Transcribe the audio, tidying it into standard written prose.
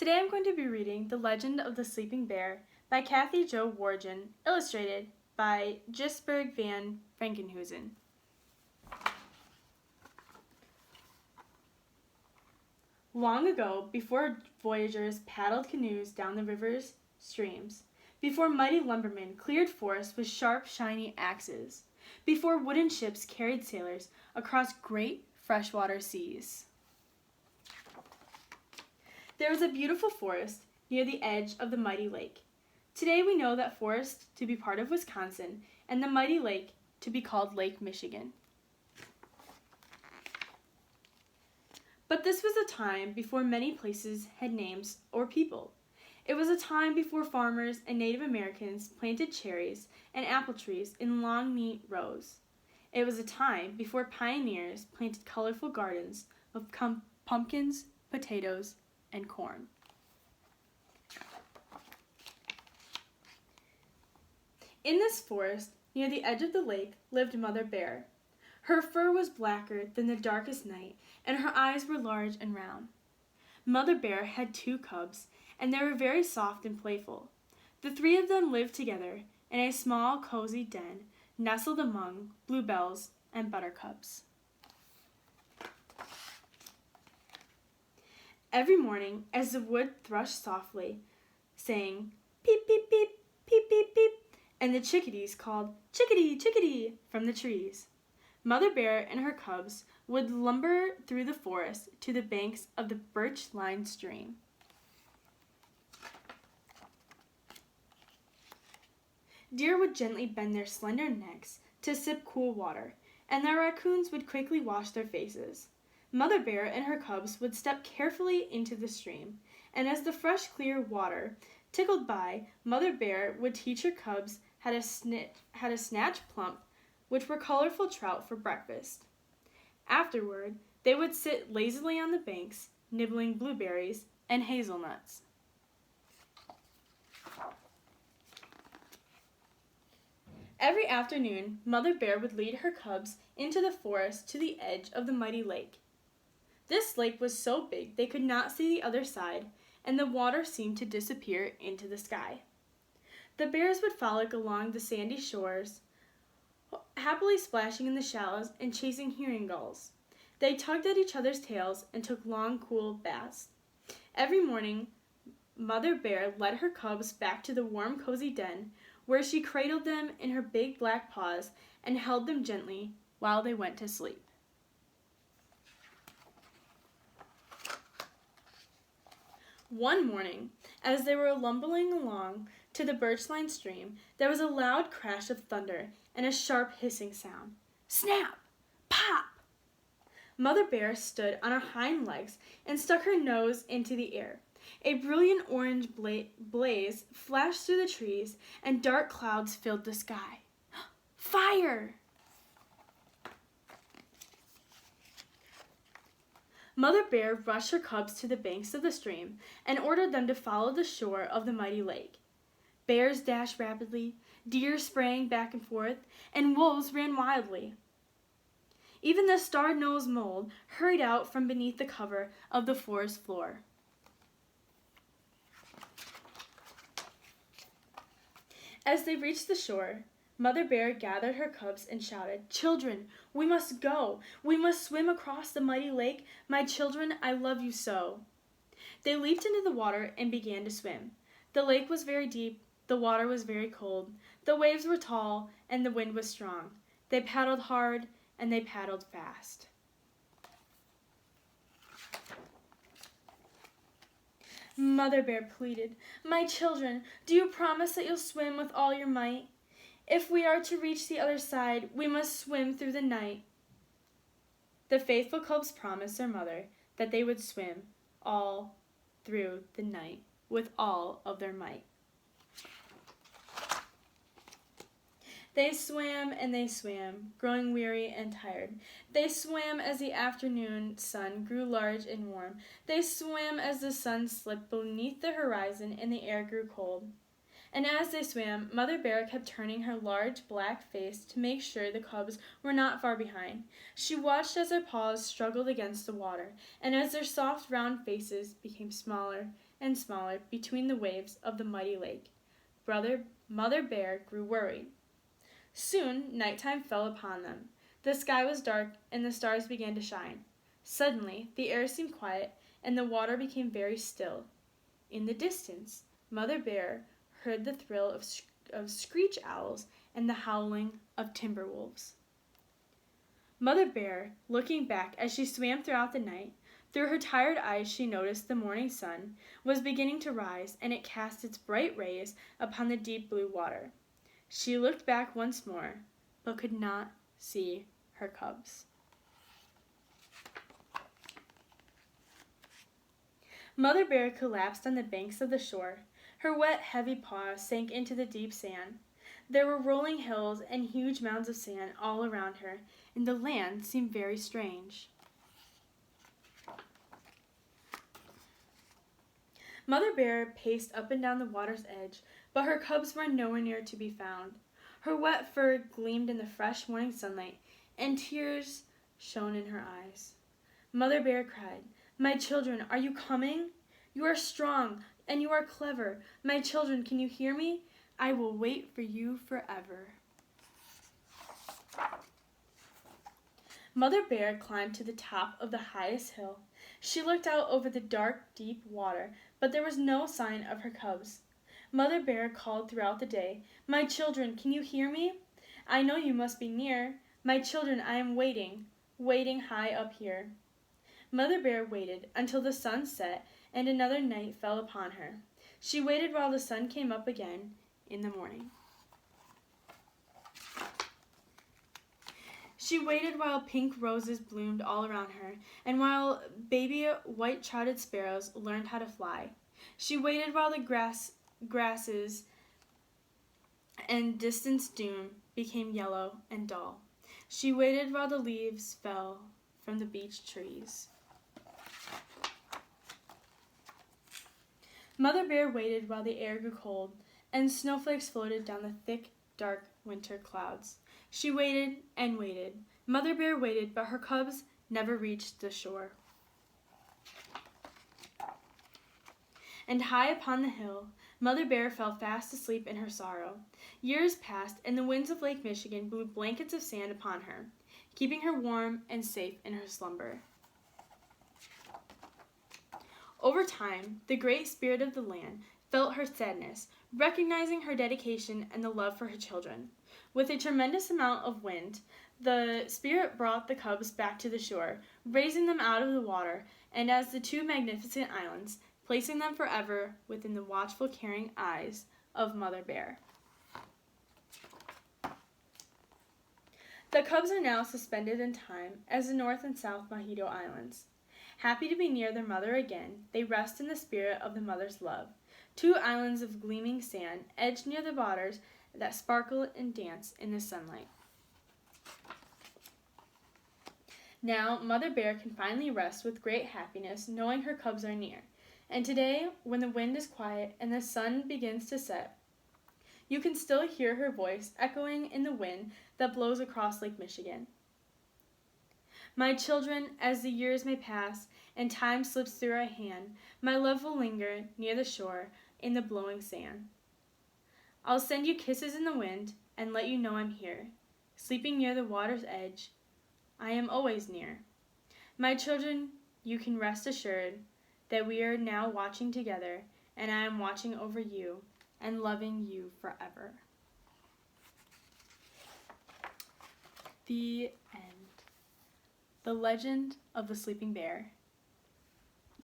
Today I'm going to be reading The Legend of the Sleeping Bear by Kathy Jo Wargin, illustrated by Gisberg van Frankenhuizen. Long ago, before voyagers paddled canoes down the rivers, streams, before mighty lumbermen cleared forests with sharp, shiny axes, before wooden ships carried sailors across great freshwater seas. There was a beautiful forest near the edge of the mighty lake. Today we know that forest to be part of Wisconsin and the mighty lake to be called Lake Michigan. But this was a time before many places had names or people. It was a time before farmers and Native Americans planted cherries and apple trees in long, neat rows. It was a time before pioneers planted colorful gardens of pumpkins, potatoes, and corn. In this forest, near the edge of the lake, lived Mother Bear. Her fur was blacker than the darkest night, and her eyes were large and round. Mother Bear had 2 cubs, and they were very soft and playful. The 3 of them lived together in a small, cozy den, nestled among bluebells and buttercups. Every morning, as the wood thrushed softly, saying, "Peep, peep, peep, peep, peep, peep," and the chickadees called, "Chickadee, chickadee," from the trees, Mother Bear and her cubs would lumber through the forest to the banks of the birch-lined stream. Deer would gently bend their slender necks to sip cool water, and the raccoons would quickly wash their faces. Mother Bear and her cubs would step carefully into the stream, and as the fresh, clear water tickled by, Mother Bear would teach her cubs how to snatch plump, which were colorful trout, for breakfast. Afterward, they would sit lazily on the banks, nibbling blueberries and hazelnuts. Every afternoon, Mother Bear would lead her cubs into the forest to the edge of the mighty lake. This lake was so big they could not see the other side, and the water seemed to disappear into the sky. The bears would frolic along the sandy shores, happily splashing in the shallows and chasing herring gulls. They tugged at each other's tails and took long, cool baths. Every morning, Mother Bear led her cubs back to the warm, cozy den, where she cradled them in her big black paws and held them gently while they went to sleep. One morning, as they were lumbering along to the birch-lined stream, there was a loud crash of thunder and a sharp hissing sound. Snap! Pop! Mother Bear stood on her hind legs and stuck her nose into the air. A brilliant orange blaze flashed through the trees, and dark clouds filled the sky. Fire! Mother Bear rushed her cubs to the banks of the stream and ordered them to follow the shore of the mighty lake. Bears dashed rapidly, deer sprang back and forth, and wolves ran wildly. Even the star-nosed mole hurried out from beneath the cover of the forest floor. As they reached the shore, Mother Bear gathered her cubs and shouted, "Children, we must go. We must swim across the mighty lake. My children, I love you so." They leaped into the water and began to swim. The lake was very deep, the water was very cold, the waves were tall, and the wind was strong. They paddled hard, and they paddled fast. Mother Bear pleaded, "My children, do you promise that you'll swim with all your might? If we are to reach the other side, we must swim through the night." The faithful cubs promised their mother that they would swim all through the night with all of their might. They swam and they swam, growing weary and tired. They swam as the afternoon sun grew large and warm. They swam as the sun slipped beneath the horizon and the air grew cold. And as they swam, Mother Bear kept turning her large black face to make sure the cubs were not far behind. She watched as their paws struggled against the water, and as their soft round faces became smaller and smaller between the waves of the mighty lake. Mother Bear grew worried. Soon nighttime fell upon them. The sky was dark, and the stars began to shine. Suddenly, the air seemed quiet, and the water became very still. In the distance, Mother Bear heard the thrill of screech owls and the howling of timber wolves. Mother Bear, looking back as she swam throughout the night, through her tired eyes she noticed the morning sun was beginning to rise, and it cast its bright rays upon the deep blue water. She looked back once more, but could not see her cubs. Mother Bear collapsed on the banks of the shore. Her wet, heavy paws sank into the deep sand. There were rolling hills and huge mounds of sand all around her, and the land seemed very strange. Mother Bear paced up and down the water's edge, but her cubs were nowhere near to be found. Her wet fur gleamed in the fresh morning sunlight, and tears shone in her eyes. Mother Bear cried, "My children, are you coming? You are strong, and you are clever. My children, can you hear me? I will wait for you forever." Mother Bear climbed to the top of the highest hill. She looked out over the dark, deep water, but there was no sign of her cubs. Mother Bear called throughout the day, "My children, can you hear me? I know you must be near. My children, I am waiting high up here." Mother Bear waited until the sun set and another night fell upon her. She waited while the sun came up again in the morning. She waited while pink roses bloomed all around her, and while baby white-throated sparrows learned how to fly. She waited while the grasses and distant dune became yellow and dull. She waited while the leaves fell from the beech trees. Mother Bear waited while the air grew cold, and snowflakes floated down the thick, dark winter clouds. She waited and waited. Mother Bear waited, but her cubs never reached the shore. And high upon the hill, Mother Bear fell fast asleep in her sorrow. Years passed, and the winds of Lake Michigan blew blankets of sand upon her, keeping her warm and safe in her slumber. Over time, the great spirit of the land felt her sadness, recognizing her dedication and the love for her children. With a tremendous amount of wind, the spirit brought the cubs back to the shore, raising them out of the water, and as the two magnificent islands, placing them forever within the watchful, caring eyes of Mother Bear. The cubs are now suspended in time as the North and South Mojito Islands. Happy to be near their mother again, they rest in the spirit of the mother's love. Two islands of gleaming sand edged near the waters that sparkle and dance in the sunlight. Now, Mother Bear can finally rest with great happiness, knowing her cubs are near. And today, when the wind is quiet and the sun begins to set, you can still hear her voice echoing in the wind that blows across Lake Michigan. My children, as the years may pass and time slips through our hand, my love will linger near the shore in the blowing sand. I'll send you kisses in the wind and let you know I'm here. Sleeping near the water's edge, I am always near. My children, you can rest assured that we are now watching together, and I am watching over you and loving you forever. The end. The Legend of the Sleeping Bear.